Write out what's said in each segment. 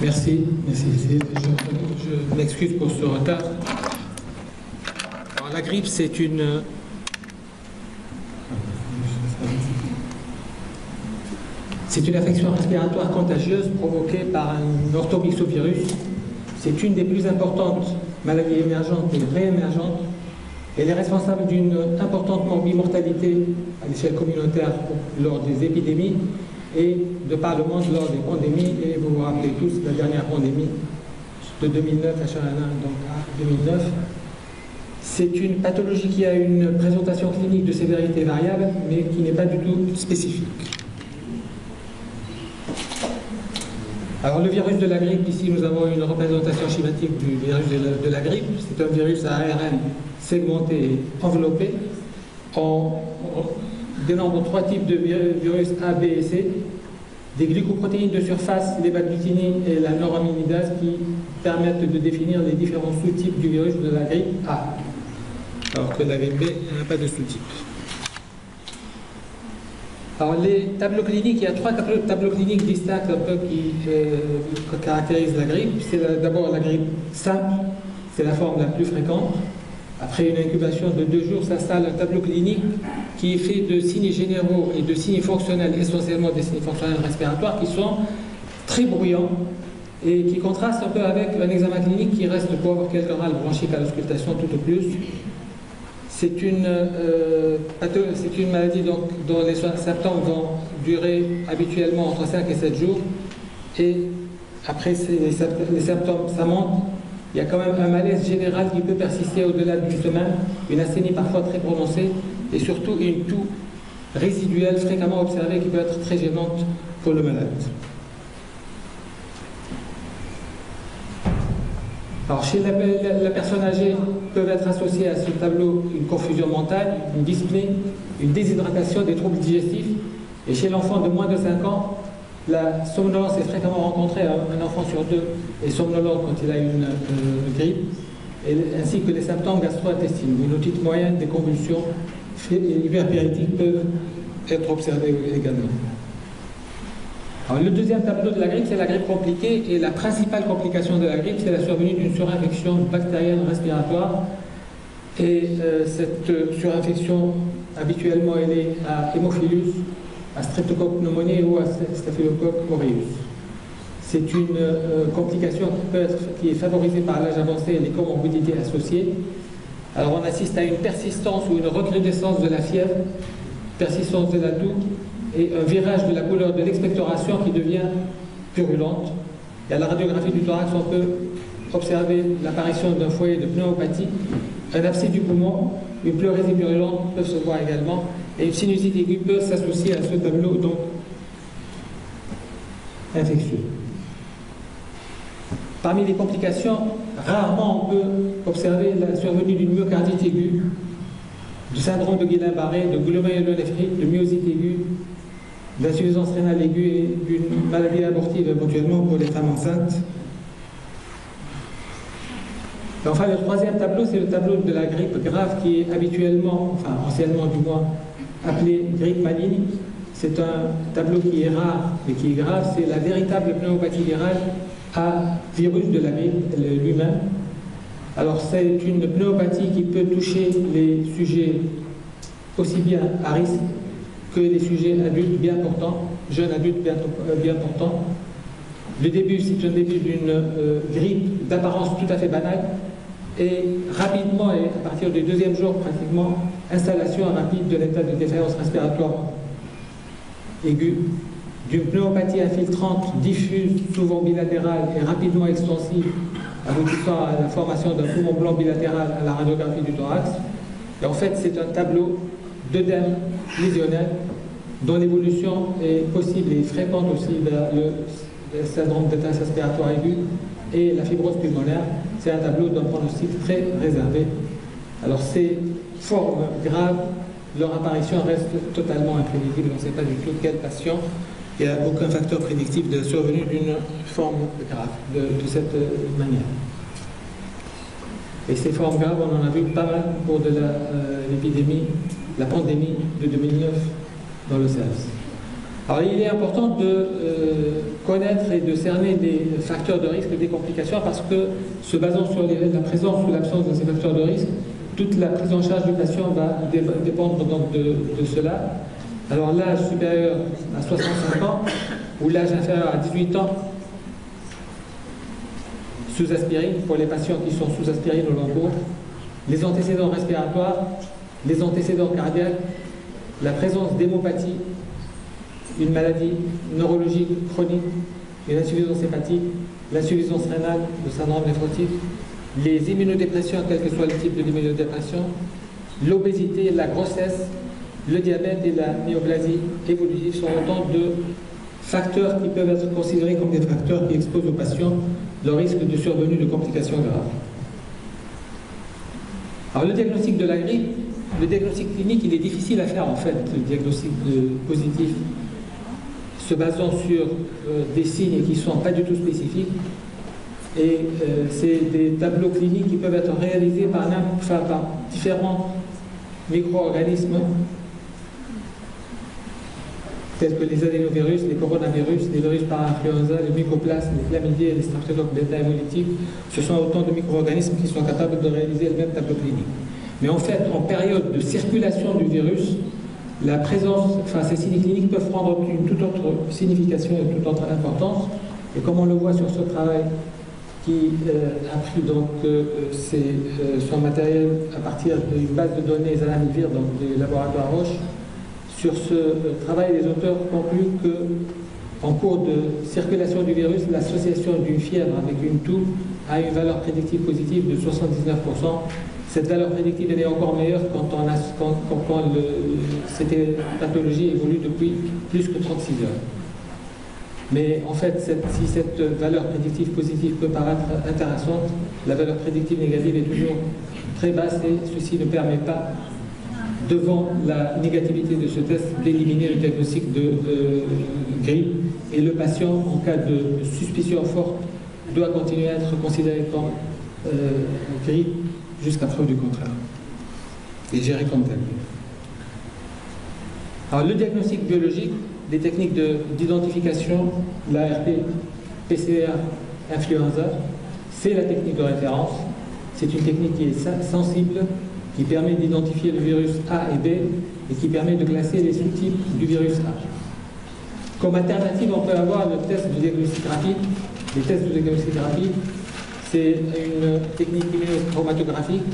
Merci. Je m'excuse pour ce retard. Alors, la grippe, c'est une affection respiratoire contagieuse provoquée par un orthomyxovirus. C'est une des plus importantes maladies émergentes et réémergentes. Elle est responsable d'une importante mortalité à l'échelle communautaire lors des épidémies et de par le monde lors des pandémies. Et vous vous rappelez tous la dernière pandémie de 2009 à H1N1, donc à 2009. C'est une pathologie qui a une présentation clinique de sévérité variable, mais qui n'est pas du tout spécifique. Alors le virus de la grippe, ici nous avons une représentation schématique du virus de la grippe. C'est un virus à ARN segmenté et enveloppé. On dénombre trois types de virus A, B et C. Des glycoprotéines de surface, l'hémagglutinin et la neuraminidase qui permettent de définir les différents sous-types du virus de la grippe A. Alors que la grippe B n'a pas de sous-type. Alors les tableaux cliniques, il y a trois tableaux cliniques distincts un peu qui caractérisent la grippe. C'est d'abord la grippe simple, c'est la forme la plus fréquente. Après une incubation de 2 jours, s'installe un tableau clinique qui est fait de signes généraux et de signes fonctionnels, essentiellement des signes fonctionnels respiratoires, qui sont très bruyants et qui contrastent un peu avec un examen clinique qui reste pour avoir quelques râles bronchiques à l'auscultation tout au plus. C'est une maladie donc, dont les symptômes vont durer habituellement entre 5 et 7 jours. Et après les symptômes, ça monte. Il y a quand même un malaise général qui peut persister au-delà d'une semaine, une asthénie parfois très prononcée et surtout une toux résiduelle fréquemment observée qui peut être très gênante pour le malade. Alors chez la personne âgée, peuvent être associées à ce tableau une confusion mentale, une dyspnée, une déshydratation, des troubles digestifs. Et chez l'enfant de moins de 5 ans, la somnolence est fréquemment rencontrée. Un enfant sur 2 est somnolent quand il a une grippe, ainsi que les symptômes gastro-intestinaux. Une otite moyenne, des convulsions hyperpyrétiques peuvent être observées également. Alors, le deuxième tableau de la grippe, c'est la grippe compliquée, et la principale complication de la grippe, c'est la survenue d'une surinfection bactérienne respiratoire. Et cette surinfection, habituellement, elle est à Haemophilus, à Streptococcus pneumoniae ou à Staphylococcus aureus. C'est une complication qui est favorisée par l'âge avancé et les comorbidités associées. Alors on assiste à une persistance ou une recrudescence de la fièvre, persistance de la toux et un virage de la couleur de l'expectoration qui devient purulente. Et à la radiographie du thorax, on peut observer l'apparition d'un foyer de pneumopathie, un abcès du poumon, une pleurésie purulente peut se voir également, et une sinusite aiguë peut s'associer à ce tableau donc infectieux. Parmi les complications, rarement on peut observer la survenue d'une myocardite aiguë, du syndrome de Guillain-Barré, de glomérulonéphrites, de myosite aiguë, d'insuffisance rénale aiguë et d'une maladie abortive éventuellement pour les femmes enceintes. Et enfin, le troisième tableau, c'est le tableau de la grippe grave qui est habituellement, enfin anciennement du moins, appelé grippe maligne. C'est un tableau qui est rare mais qui est grave. C'est la véritable pneumopathie virale à virus de la grippe lui-même. Alors c'est une pneumopathie qui peut toucher les sujets aussi bien à risque que les sujets adultes bien portants, jeunes adultes bien portants. Le début, c'est un début d'une grippe d'apparence tout à fait banale et rapidement, et à partir du 2e jour pratiquement, installation rapide de l'état de défaillance respiratoire aiguë, d'une pneumopathie infiltrante diffuse, souvent bilatérale et rapidement extensive, aboutissant à la formation d'un poumon blanc bilatéral à la radiographie du thorax. Et en fait, c'est un tableau d'œdème lésionnel dont l'évolution est possible et fréquente aussi vers le syndrome de détresse respiratoire aiguë et la fibrose pulmonaire. C'est un tableau d'un pronostic très réservé. Alors ces formes graves, leur apparition reste totalement imprévisible. On ne sait pas du tout quel patient. Il n'y a aucun facteur prédictif de la survenue d'une forme grave de cette manière. Et ces formes graves, on en a vu pas mal au cours de l'épidémie, la pandémie de 2009 dans le SARS. Alors il est important de connaître et de cerner les facteurs de risque des complications parce que, se basant sur la présence ou l'absence de ces facteurs de risque, toute la prise en charge du patient va dépendre donc de cela. Alors l'âge supérieur à 65 ans ou l'âge inférieur à 18 ans, sous aspirine, pour les patients qui sont sous aspirine au long cours, les antécédents respiratoires, les antécédents cardiaques, la présence d'hémopathie, une maladie neurologique chronique, une insuffisance hépatique, l'insuffisance rénale, le syndrome néphrotique, les immunodépressions, quel que soit le type de l'immunodépression, l'obésité, la grossesse, le diabète et la néoplasie évolutive sont autant de facteurs qui peuvent être considérés comme des facteurs qui exposent aux patients le risque de survenue de complications graves. Alors le diagnostic de la grippe, le diagnostic clinique, il est difficile à faire en fait, le diagnostic positif, se basant sur des signes qui ne sont pas du tout spécifiques. Et c'est des tableaux cliniques qui peuvent être réalisés par différents micro-organismes tels que les adénovirus, les coronavirus, les virus para-influenza, les mycoplasmes, les chlamydiés et les streptocoques bêta-hémolytiques. Ce sont autant de micro-organismes qui sont capables de réaliser le même tableau clinique. Mais en fait, en période de circulation du virus, la présence, ces signes cliniques peuvent prendre une toute autre signification et une toute autre importance. Et comme on le voit sur ce travail qui a pris donc son matériel à partir d'une base de données Zanamivir, donc des laboratoires Roche. Sur ce travail, les auteurs concluent qu'en cours de circulation du virus, l'association d'une fièvre avec une toux a une valeur prédictive positive de 79%. Cette valeur prédictive elle est encore meilleure quand cette pathologie évolue depuis plus que 36 heures. Mais en fait, si cette valeur prédictive positive peut paraître intéressante, la valeur prédictive négative est toujours très basse et ceci ne permet pas, devant la négativité de ce test, d'éliminer le diagnostic de grippe. Et le patient, en cas de suspicion forte, doit continuer à être considéré comme grippe jusqu'à preuve du contraire et géré comme tel. Alors le diagnostic biologique, les techniques d'identification, l'ARP, PCR, influenza, c'est la technique de référence. C'est une technique qui est sensible, qui permet d'identifier le virus A et B et qui permet de classer les sous-types du virus A. Comme alternative, on peut avoir le test de diagnostic rapide. Les tests de diagnostic rapide, c'est une technique immunochromatographique.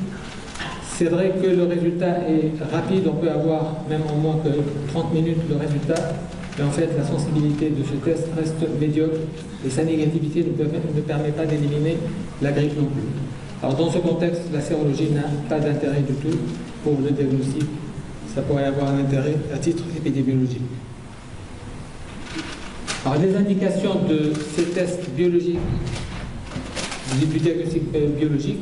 C'est vrai que le résultat est rapide, on peut avoir même en moins que 30 minutes le résultat, mais en fait la sensibilité de ce test reste médiocre et sa négativité ne permet pas d'éliminer la grippe non plus. Alors dans ce contexte, la sérologie n'a pas d'intérêt du tout pour le diagnostic. Ça pourrait avoir un intérêt à titre épidémiologique. Alors les indications de ces tests biologiques, du diagnostic biologique,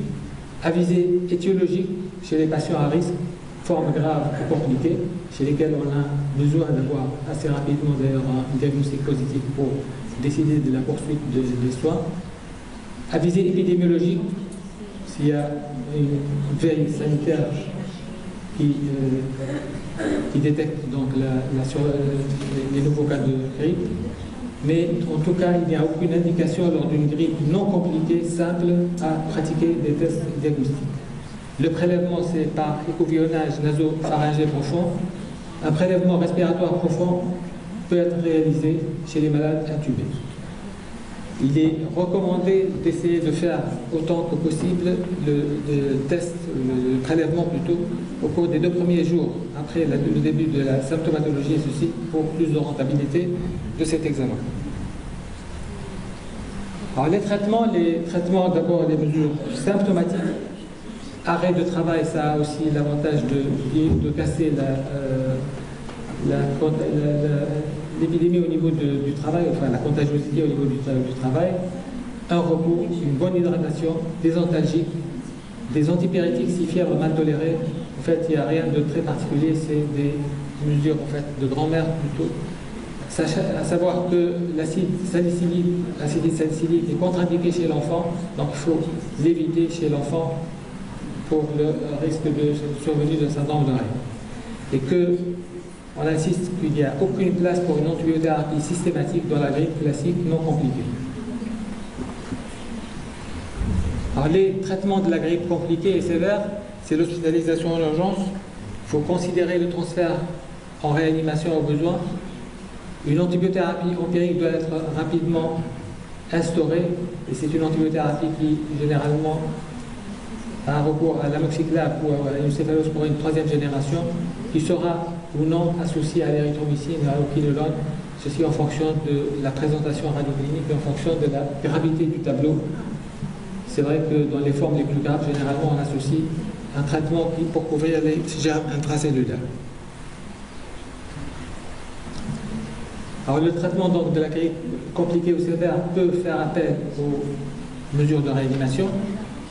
à visée étiologique chez les patients à risque, formes graves ou compliquées, chez lesquels on a besoin d'avoir assez rapidement d'ailleurs un diagnostic positif pour décider de la poursuite des soins. À visée épidémiologique, s'il y a une veille sanitaire qui détecte donc les nouveaux cas de grippe. Mais en tout cas, il n'y a aucune indication lors d'une grippe non compliquée, simple, à pratiquer des tests diagnostiques. Le prélèvement, c'est par écouvillonnage nasopharyngé profond. Un prélèvement respiratoire profond peut être réalisé chez les malades intubés. Il est recommandé d'essayer de faire autant que possible le test, le prélèvement plutôt, au cours des 2 premiers jours après le début de la symptomatologie, et ceci pour plus de rentabilité de cet examen. Alors les traitements d'abord les mesures symptomatiques. Arrêt de travail, ça a aussi l'avantage de casser l'épidémie au niveau du travail, enfin la contagiosité au niveau du travail. Un repos, une bonne hydratation, des antalgiques, des antipyrétiques si fièvre mal tolérée. En fait, il n'y a rien de très particulier, c'est des mesures en fait, de grand-mère plutôt. À savoir que l'acide salicylique est contre-indiqué chez l'enfant, donc il faut l'éviter chez l'enfant pour le risque de survenue d'un syndrome de Raynaud. Et que on insiste qu'il n'y a aucune place pour une antibiothérapie systématique dans la grippe classique non compliquée. Alors, les traitements de la grippe compliquée et sévère, c'est l'hospitalisation en urgence. Il faut considérer le transfert en réanimation au besoin. Une antibiothérapie empirique doit être rapidement instaurée, et c'est une antibiothérapie qui, généralement, a un recours à l'amoxiclabe ou à une céphalosporine 3e génération, qui sera ou non associée à l'érythromycine et à l'oquinolone, ceci en fonction de la présentation radioclinique et en fonction de la gravité du tableau. C'est vrai que dans les formes les plus graves, généralement, on associe un traitement pour couvrir les germes intracellulaires. Alors, le traitement donc, de la grippe compliquée ou sévère peut faire appel aux mesures de réanimation.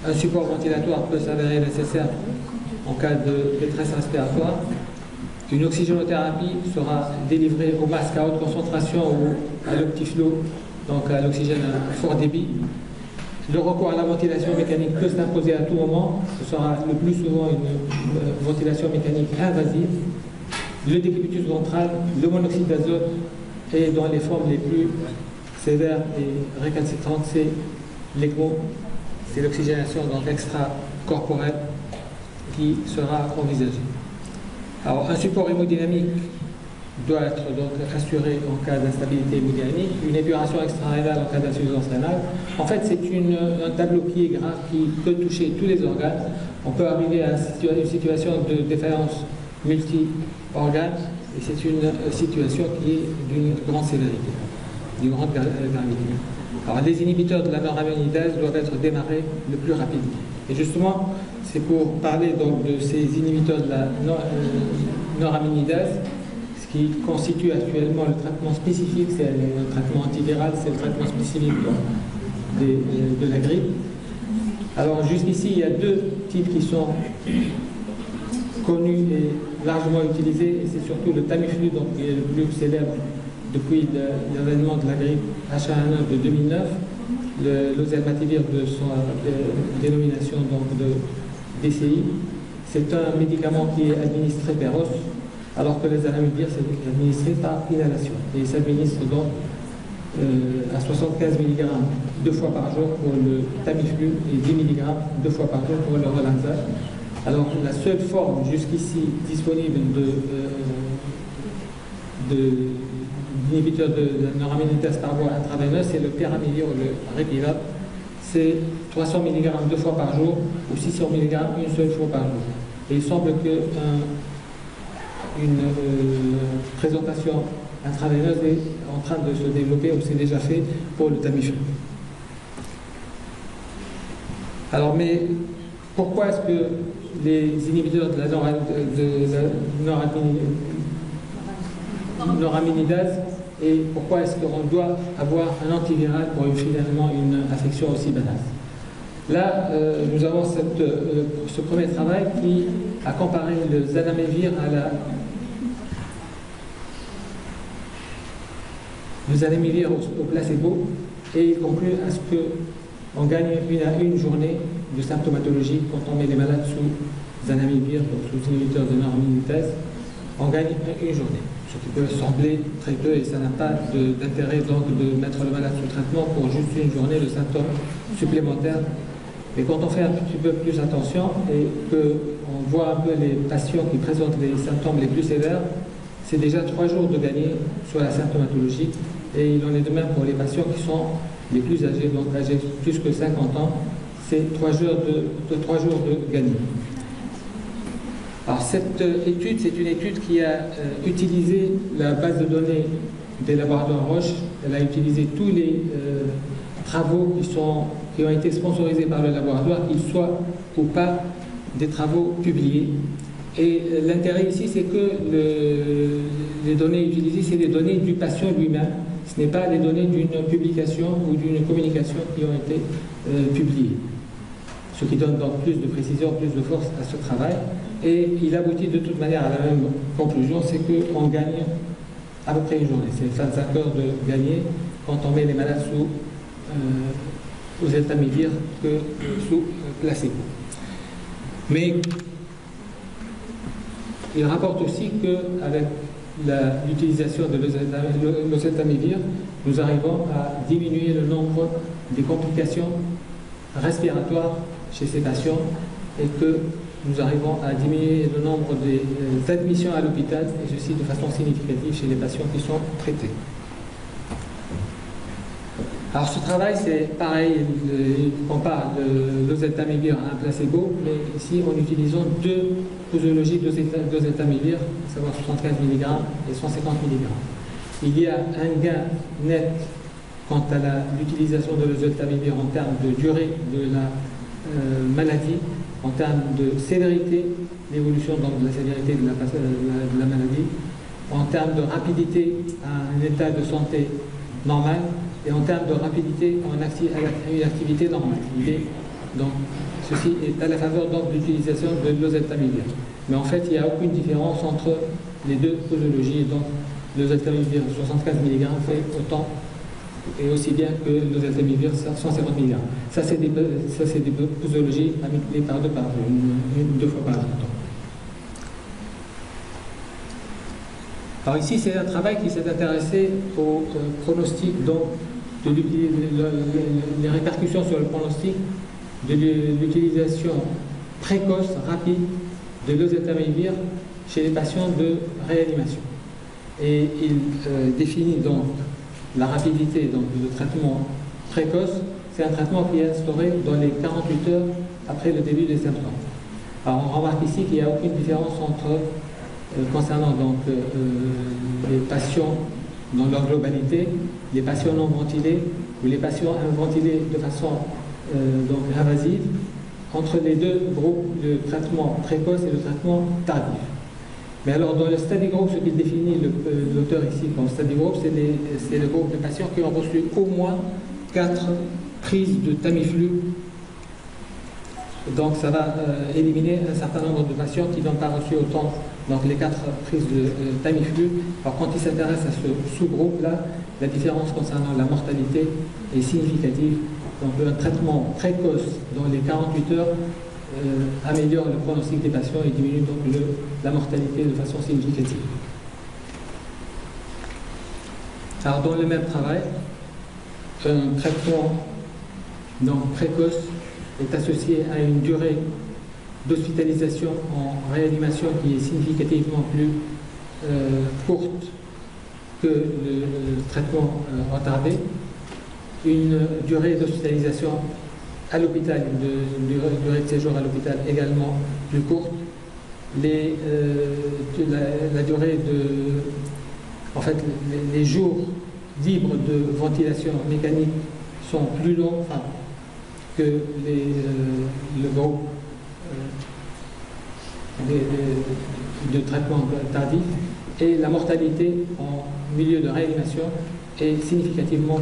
Un support ventilatoire peut s'avérer nécessaire en cas de détresse respiratoire. Une oxygénothérapie sera délivrée au masque à haute concentration ou à l'optiflow, donc à l'oxygène à fort débit. Le recours à la ventilation mécanique peut s'imposer à tout moment. Ce sera le plus souvent une ventilation mécanique invasive. Le décubitus ventral, le monoxyde d'azote, et dans les formes les plus sévères et récalcitrantes, c'est l'ECMO, c'est l'oxygénation donc extracorporelle qui sera envisagée. Alors, un support hémodynamique doit être donc assuré en cas d'instabilité hémodynamique, une épuration extra-rénale en cas d'insuffisance rénale. En fait, c'est un tableau qui est grave, qui peut toucher tous les organes. On peut arriver à une situation de défaillance multi-organes, et c'est une situation qui est d'une grande sévérité, d'une grande gravité. Alors, les inhibiteurs de la noraminidase doivent être démarrés le plus rapidement. Et justement, c'est pour parler donc de ces inhibiteurs de la noraminidase, ce qui constitue actuellement le traitement spécifique, c'est le traitement antiviral, c'est le traitement spécifique de la grippe. Alors jusqu'ici, il y a deux types qui sont connus et largement utilisés, et c'est surtout le Tamiflu, donc, qui est le plus célèbre depuis l'avènement de la grippe H1N1 de 2009, l'oselmativir de son dénomination donc, de DCI. C'est un médicament qui est administré par os, alors que les anamivir, c'est administré par inhalation. Et il s'administre donc à 75 mg 2 fois par jour pour le Tamiflu et 10 mg 2 fois par jour pour le Relanza. Alors la seule forme jusqu'ici disponible d'inhibiteur de la noraminidase par voie intraveineuse, c'est le Peramivir ou le Repivat. C'est 300 mg 2 fois par jour ou 600 mg une seule fois par jour. Et il semble qu'une présentation intraveineuse est en train de se développer, ou c'est déjà fait pour le Tamiflu. Alors, mais pourquoi est-ce que les inhibiteurs de la noraminidase, et pourquoi est-ce qu'on doit avoir un antiviral pour finalement une affection aussi banale? Là, nous avons ce premier travail qui a comparé le zanamivir au placebo, et il conclut à ce qu'on gagne une journée de symptomatologie quand on met les malades sous zanamivir, donc sous inhibiteur de noraminidase, on gagne une journée. Ce qui peut sembler très peu, et ça n'a pas d'intérêt donc de mettre le malade sous traitement pour juste une journée de symptômes supplémentaires. Mais quand on fait un petit peu plus attention et qu'on voit un peu les patients qui présentent les symptômes les plus sévères, c'est déjà 3 jours de gagner sur la symptomatologie, et il en est de même pour les patients qui sont les plus âgés, donc âgés plus que 50 ans, c'est 3 jours de gagner. Alors cette étude, c'est une étude qui a utilisé la base de données des laboratoires Roche. Elle a utilisé tous les travaux qui ont été sponsorisés par le laboratoire, qu'ils soient ou pas des travaux publiés. Et l'intérêt ici, c'est que les données utilisées, c'est les données du patient lui-même. Ce n'est pas les données d'une publication ou d'une communication qui ont été publiées. Ce qui donne donc plus de précision, plus de force à ce travail. Et il aboutit de toute manière à la même conclusion, c'est qu'on gagne à peu près une journée. C'est 25 heures de gagner quand on met les malades sous zanamivir que sous placebo. Mais il rapporte aussi qu'avec l'utilisation de l'oseltamivir, nous arrivons à diminuer le nombre des complications respiratoires chez ces patients et que nous arrivons à diminuer le nombre des admissions à l'hôpital, et ceci de façon significative chez les patients qui sont traités. Alors ce travail, c'est pareil, il compare l'oseltamivir à un placebo, mais ici en utilisant deux posologies d'oseltamivir, à savoir 75 mg et 150 mg. Il y a un gain net quant à l'utilisation de l'oseltamivir en termes de durée de la maladie, en termes de sévérité, l'évolution de la sévérité de la maladie, en termes de rapidité à un état de santé normal, et en termes de rapidité à une activité normale. Donc, ceci est à la faveur de l'utilisation de l'oseltamivir. Mais en fait, il n'y a aucune différence entre les deux posologies. Donc, l'oseltamivir 75 mg fait autant et aussi bien que l'oseltamivir 150 mg. Ça, c'est des posologies à multiplier par deux fois par jour. Alors ici, c'est un travail qui s'est intéressé au pronostic, donc les répercussions sur le pronostic de l'utilisation précoce, rapide de l'oseltamivir chez les patients de réanimation. Et il définit donc la rapidité, donc le traitement précoce, c'est un traitement qui est instauré dans les 48 heures après le début des symptômes. Alors on remarque ici qu'il n'y a aucune différence entre concernant donc les patients dans leur globalité, les patients non ventilés ou les patients ventilés de façon donc invasive, entre les deux groupes de traitement précoce et de traitement tardif. Mais alors dans le study group, ce qu'il définit l'auteur ici comme study group, c'est le groupe de patients qui ont reçu au moins 4 prises de Tamiflu. Donc ça va éliminer un certain nombre de patients qui n'ont pas reçu autant, donc les 4 prises de Tamiflu. Alors quand il s'intéresse à ce sous-groupe-là, la différence concernant la mortalité est significative. Donc un traitement précoce dans les 48 heures améliore le pronostic des patients et diminue donc la mortalité de façon significative. Alors dans le même travail, un traitement donc précoce est associé à une durée d'hospitalisation en réanimation qui est significativement plus courte que le traitement retardé, une durée d'hospitalisation à l'hôpital, une durée de séjour à l'hôpital également plus courte, la durée de... En fait, les jours libres de ventilation mécanique sont plus longs que le groupe de traitement tardif, et la mortalité en milieu de réanimation est significativement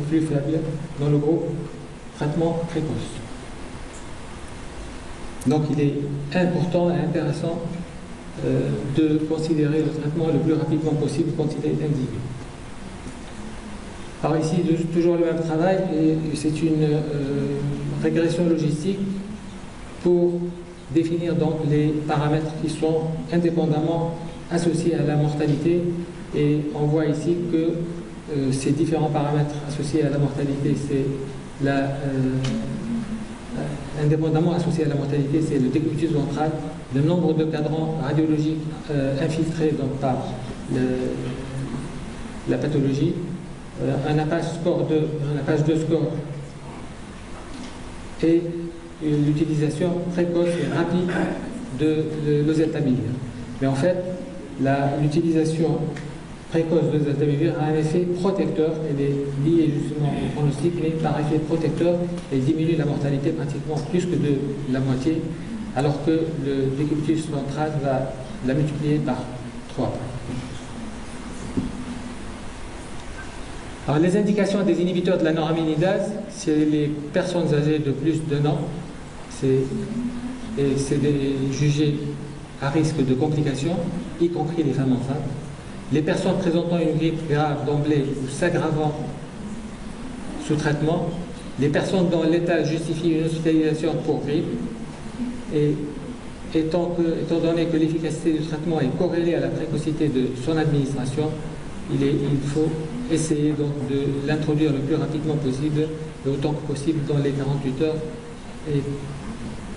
plus faible dans le groupe traitement précoce. Donc il est important et intéressant de considérer le traitement le plus rapidement possible quand il est indiqué. Alors ici, toujours le même travail, et c'est une régression logistique pour définir donc les paramètres qui sont indépendamment associés à la mortalité, et on voit ici que ces différents paramètres associés à la mortalité, c'est indépendamment associé à la mortalité, c'est le décubitus ventral, le nombre de cadrans radiologiques infiltrés donc, par la pathologie, un Apache 2 score et l'utilisation précoce et rapide de l'oseltamivir. Mais en fait, l'utilisation précoce de l'oseltamivir a un effet protecteur, elle est liée justement au pronostic, mais par effet protecteur, elle diminue la mortalité pratiquement plus que de la moitié, alors que le décubitus ventral va la multiplier par 3. Alors les indications des inhibiteurs de la neuraminidase, c'est les personnes âgées de plus d'1 an, c'est jugé à risque de complications, y compris les femmes enceintes. Les personnes présentant une grippe grave d'emblée ou s'aggravant sous traitement, les personnes dont l'état justifie une hospitalisation pour grippe, et étant donné que l'efficacité du traitement est corrélée à la précocité de son administration, il faut essayer donc de l'introduire le plus rapidement possible, et autant que possible dans les 48 heures, et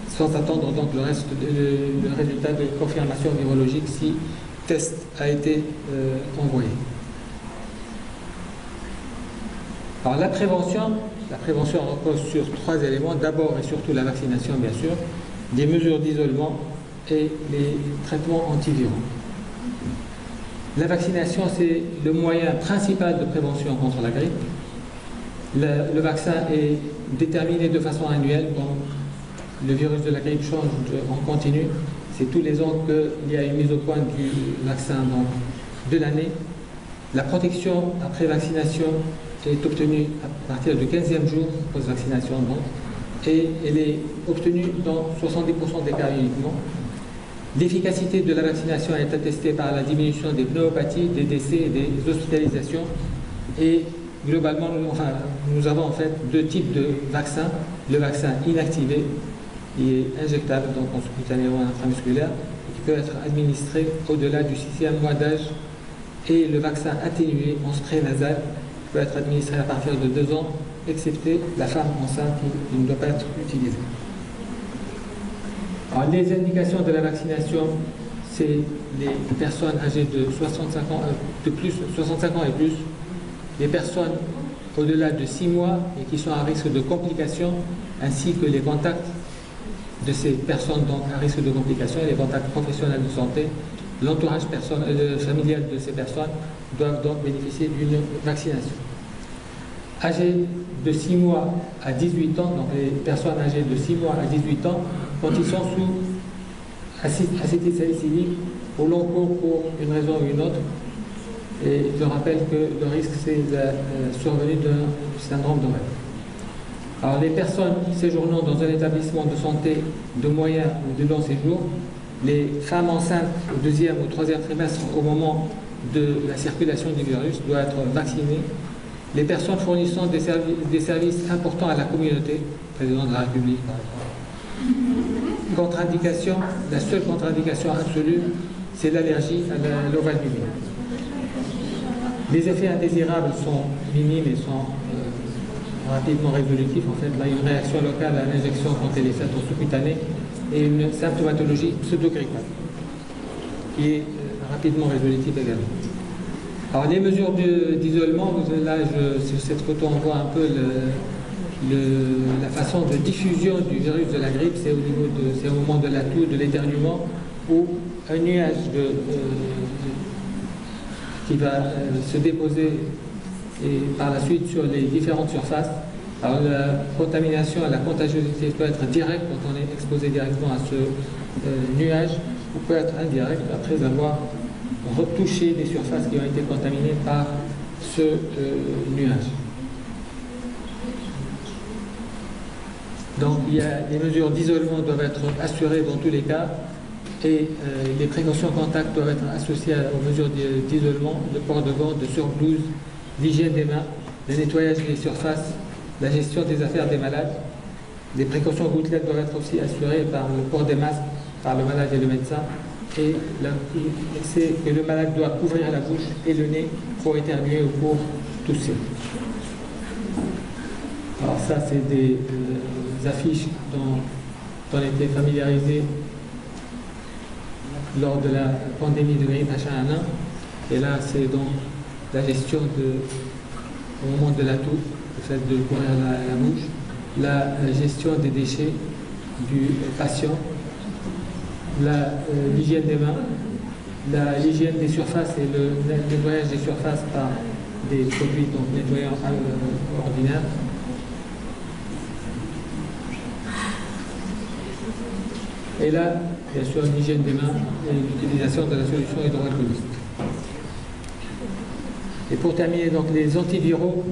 sans attendre donc le résultat de confirmation virologique si test a été envoyé. Alors la prévention repose sur 3 éléments. D'abord et surtout la vaccination, bien sûr, des mesures d'isolement et les traitements antiviraux. La vaccination, c'est le moyen principal de prévention contre la grippe. Le vaccin est déterminé de façon annuelle, donc le virus de la grippe change en continu. C'est tous les ans qu'il y a une mise au point du vaccin de l'année. La protection après vaccination est obtenue à partir du 15e jour post-vaccination, et elle est obtenue dans 70% des cas uniquement. L'efficacité de la vaccination est attestée par la diminution des pneumopathies, des décès et des hospitalisations. Et globalement, nous avons en fait 2 types de vaccins. Le vaccin inactivé, qui est injectable, donc en sous-cutané ou intramusculaire, qui peut être administré au-delà du 6e mois d'âge, et le vaccin atténué en spray nasal, qui peut être administré à partir de 2 ans, excepté la femme enceinte qui ne doit pas être utilisée. Alors, les indications de la vaccination, c'est les personnes âgées de 65 ans et plus, les personnes au-delà de 6 mois et qui sont à risque de complications, ainsi que les contacts de ces personnes donc à risque de complications et les contacts professionnels de santé. L'entourage familial de ces personnes doivent donc bénéficier d'une vaccination. Âgés de 6 mois à 18 ans, donc les personnes âgées de 6 mois à 18 ans, quand ils sont sous acétylsalicylique au long cours pour une raison ou une autre, et je rappelle que le risque c'est la survenue d'un syndrome de Rett. Alors les personnes séjournant dans un établissement de santé de moyen ou de long séjour, les femmes enceintes au 2e ou 3e trimestre au moment de la circulation du virus doivent être vaccinées. Les personnes fournissant des services importants à la communauté, président de la République par exemple. Contre-indication, la seule contre-indication absolue, c'est l'allergie à l'ovalbuline. Les effets indésirables sont minimes et sont rapidement résolutifs. En fait, là, une réaction locale à l'injection quand elle est faite au sous-cutané et une symptomatologie pseudo-grippale qui est rapidement résolutive également. Alors, les mesures d'isolement, là, sur cette photo, on voit un peu la façon de diffusion du virus de la grippe, c'est au moment de la toux, de l'éternuement, où un nuage qui va se déposer et par la suite sur les différentes surfaces. Alors la contamination et la contagiosité peut être directe quand on est exposé directement à ce nuage, ou peut être indirecte après avoir retouché des surfaces qui ont été contaminées par ce nuage. Donc les mesures d'isolement doivent être assurées dans tous les cas, et les précautions contact doivent être associées aux mesures d'isolement, le port de gants, de surblouse, l'hygiène des mains, le nettoyage des surfaces, la gestion des affaires des malades. Les précautions gouttelettes doivent être aussi assurées par le port des masques par le malade et le médecin, et c'est que le malade doit couvrir la bouche et le nez pour éternuer ou pour tousser. Alors ça, c'est des affiches dont on était familiarisé lors de la pandémie de grippe H1N1. Et là, c'est donc la gestion au moment de la toux, le fait de couvrir la bouche, la gestion des déchets du patient, l'hygiène des mains, l'hygiène des surfaces et le nettoyage des surfaces par des produits donc nettoyants ordinaires. Et là, bien sûr, l'hygiène des mains et l'utilisation de la solution hydroalcoolique. Et pour terminer, donc, les antiviraux,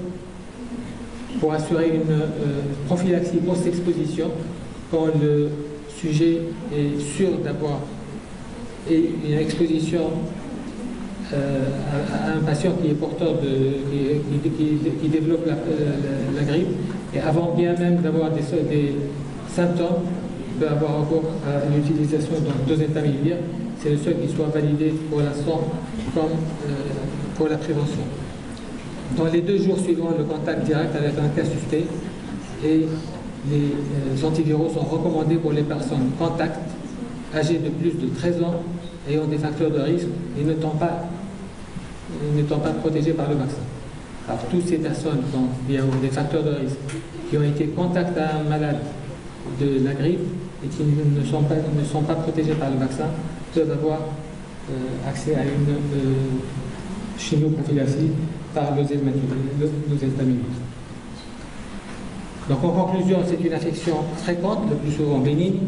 pour assurer une prophylaxie post-exposition, quand le sujet est sûr d'avoir une exposition à un patient qui est porteur qui développe la grippe, et avant bien même d'avoir des symptômes, peut avoir recours à une utilisation d'un dosentamiviir. C'est le seul qui soit validé pour l'instant comme pour la prévention. Dans les 2 jours suivant le contact direct avec un cas suspect, et les antiviraux sont recommandés pour les personnes contacts âgées de plus de 13 ans ayant des facteurs de risque et n'étant pas protégées par le vaccin. Alors, toutes ces personnes qui ont des facteurs de risque, qui ont été contacts à un malade de la grippe et qui ne sont pas protégés par le vaccin, peuvent avoir accès à une chimioprophylaxie par l'oseltamivir. Donc en conclusion, c'est une infection fréquente, le plus souvent bénigne,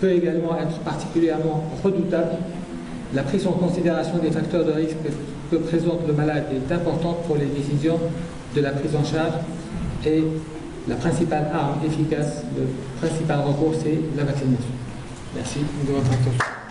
peut également être particulièrement redoutable. La prise en considération des facteurs de risque que présente le malade est importante pour les décisions de la prise en charge et la principale arme efficace, le principal recours, c'est la vaccination. Merci de votre attention.